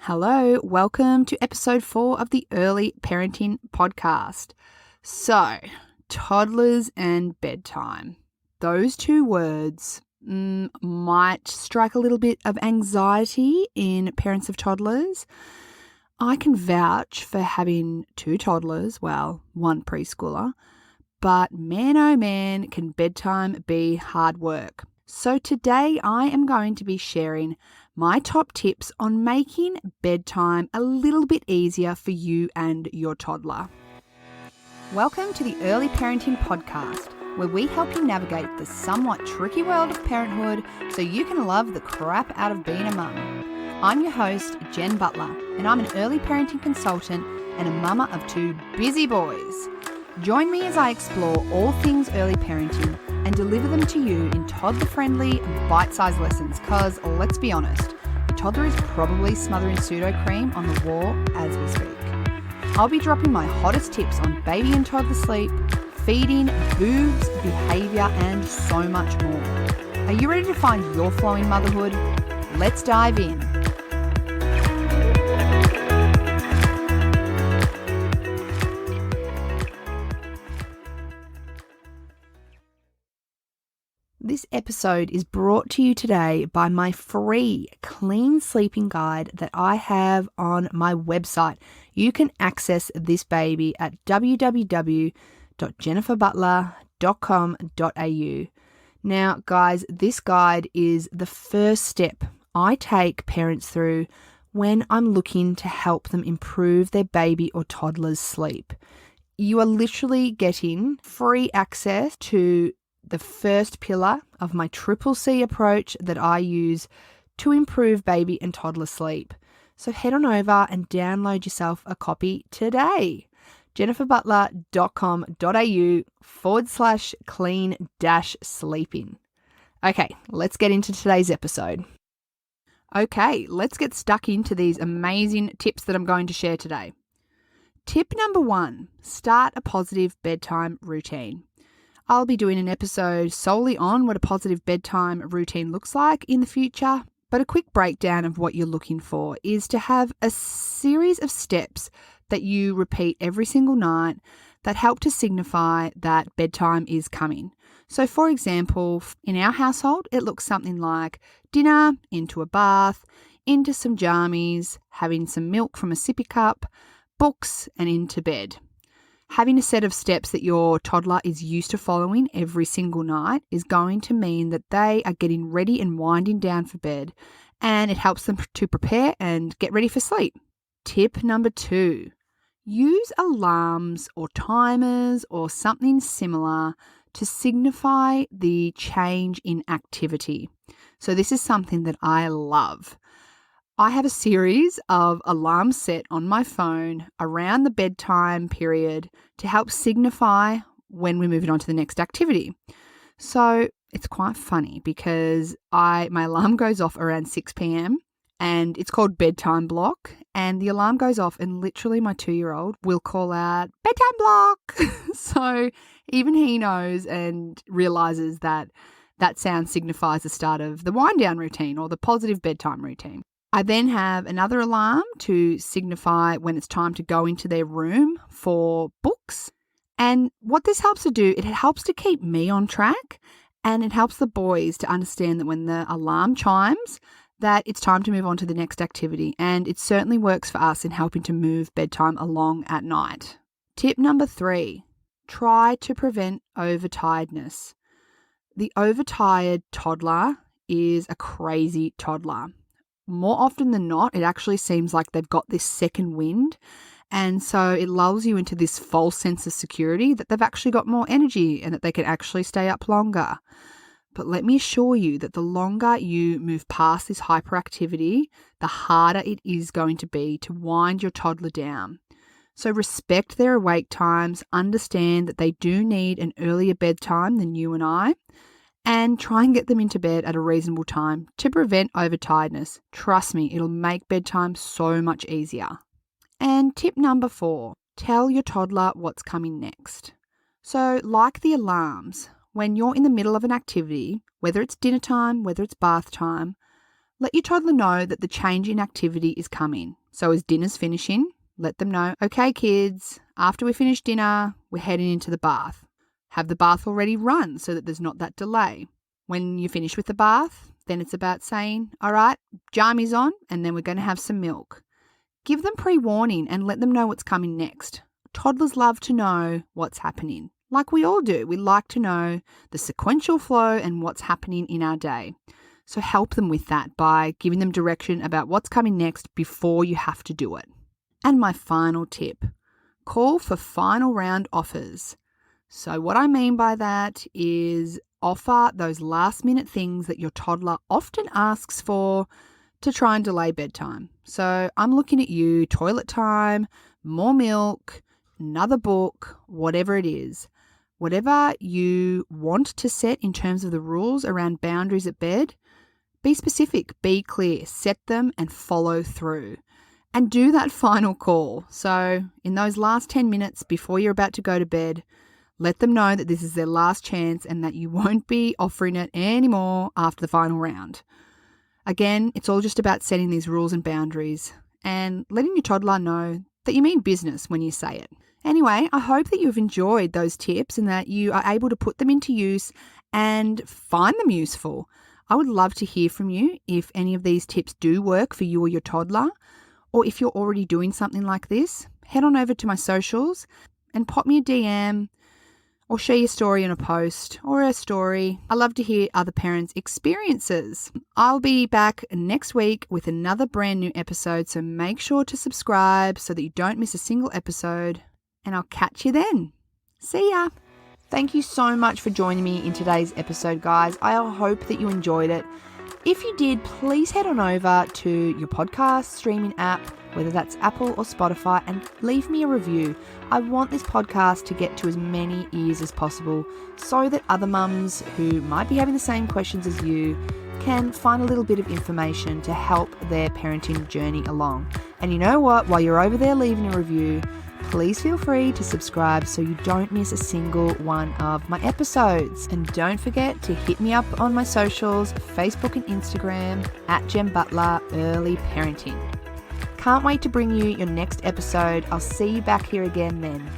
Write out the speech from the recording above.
Hello, welcome to episode 4 of the Early Parenting Podcast. So, toddlers and bedtime. Those two words might strike a little bit of anxiety in parents of toddlers. I can vouch for having 2 toddlers, well, 1 preschooler, but man oh man, can bedtime be hard work. So today I am going to be sharing my top tips on making bedtime a little bit easier for you and your toddler. Welcome to the Early Parenting Podcast, where we help you navigate the somewhat tricky world of parenthood so you can love the crap out of being a mum. I'm your host, Jen Butler, and I'm an early parenting consultant and a mama of 2 busy boys. Join me as I explore all things early parenting and deliver them to you in toddler-friendly, bite-sized lessons because, let's be honest, your toddler is probably smothering pseudo-cream on the wall as we speak. I'll be dropping my hottest tips on baby and toddler sleep, feeding, boobs, behaviour, and so much more. Are you ready to find your flow in motherhood? Let's dive in. This episode is brought to you today by my free clean sleeping guide that I have on my website. You can access this baby at www.jenniferbutler.com.au. Now, guys, this guide is the first step I take parents through when I'm looking to help them improve their baby or toddler's sleep. You are literally getting free access to the first pillar of my CCC approach that I use to improve baby and toddler sleep. So head on over and download yourself a copy today. jenniferbutler.com.au/clean-sleeping. Okay, let's get into today's episode. Okay, let's get stuck into these amazing tips that I'm going to share today. Tip number 1, start a positive bedtime routine. I'll be doing an episode solely on what a positive bedtime routine looks like in the future, but a quick breakdown of what you're looking for is to have a series of steps that you repeat every single night that help to signify that bedtime is coming. So for example, in our household, it looks something like dinner, into a bath, into some jammies, having some milk from a sippy cup, books, and into bed. Having a set of steps that your toddler is used to following every single night is going to mean that they are getting ready and winding down for bed, and it helps them to prepare and get ready for sleep. Tip number 2, use alarms or timers or something similar to signify the change in activity. So this is something that I love. I have a series of alarms set on my phone around the bedtime period to help signify when we're moving on to the next activity. So it's quite funny because my alarm goes off around 6 p.m. and it's called bedtime block, and the alarm goes off and literally my 2-year-old will call out bedtime block. So even he knows and realizes that that sound signifies the start of the wind down routine or the positive bedtime routine. I then have another alarm to signify when it's time to go into their room for books. And what this helps to do, it helps to keep me on track, and it helps the boys to understand that when the alarm chimes, that it's time to move on to the next activity. And it certainly works for us in helping to move bedtime along at night. Tip number 3, try to prevent overtiredness. The overtired toddler is a crazy toddler. More often than not, it actually seems like they've got this second wind, and so it lulls you into this false sense of security that they've actually got more energy and that they can actually stay up longer. But let me assure you that the longer you move past this hyperactivity, the harder it is going to be to wind your toddler down. So respect their awake times, understand that they do need an earlier bedtime than you and I, and try and get them into bed at a reasonable time to prevent overtiredness. Trust me, it'll make bedtime so much easier. And tip number 4, tell your toddler what's coming next. So like the alarms, when you're in the middle of an activity, whether it's dinner time, whether it's bath time, Let your toddler know that the change in activity is coming. So as dinner's finishing, let them know, okay kids, after we finish dinner, we're heading into the bath. Have the bath already run so that there's not that delay. When you finish with the bath, then it's about saying, all right, jammies on, and then we're going to have some milk. Give them pre-warning and let them know what's coming next. Toddlers love to know what's happening. Like we all do, we like to know the sequential flow and what's happening in our day. So help them with that by giving them direction about what's coming next before you have to do it. And my final tip, call for final round offers. So what I mean by that is offer those last minute things that your toddler often asks for to try and delay bedtime. So I'm looking at you, toilet time, more milk, another book, whatever it is. Whatever you want to set in terms of the rules around boundaries at bed, be specific, be clear, set them and follow through. And do that final call. So in those last 10 minutes before you're about to go to bed, let them know that this is their last chance and that you won't be offering it anymore after the final round. Again, it's all just about setting these rules and boundaries and letting your toddler know that you mean business when you say it. Anyway, I hope that you've enjoyed those tips and that you are able to put them into use and find them useful. I would love to hear from you if any of these tips do work for you or your toddler, or if you're already doing something like this. Head on over to my socials and pop me a DM or share your story in a post or a story. I love to hear other parents' experiences. I'll be back next week with another brand new episode, so make sure to subscribe so that you don't miss a single episode, and I'll catch you then. See ya! Thank you so much for joining me in today's episode, guys. I hope that you enjoyed it. If you did, please head on over to your podcast streaming app, whether that's Apple or Spotify, and leave me a review. I want this podcast to get to as many ears as possible so that other mums who might be having the same questions as you can find a little bit of information to help their parenting journey along. And you know what? While you're over there leaving a review, please feel free to subscribe so you don't miss a single one of my episodes. And don't forget to hit me up on my socials, Facebook and Instagram, @JemButler Early Parenting. Can't wait to bring you your next episode. I'll see you back here again then.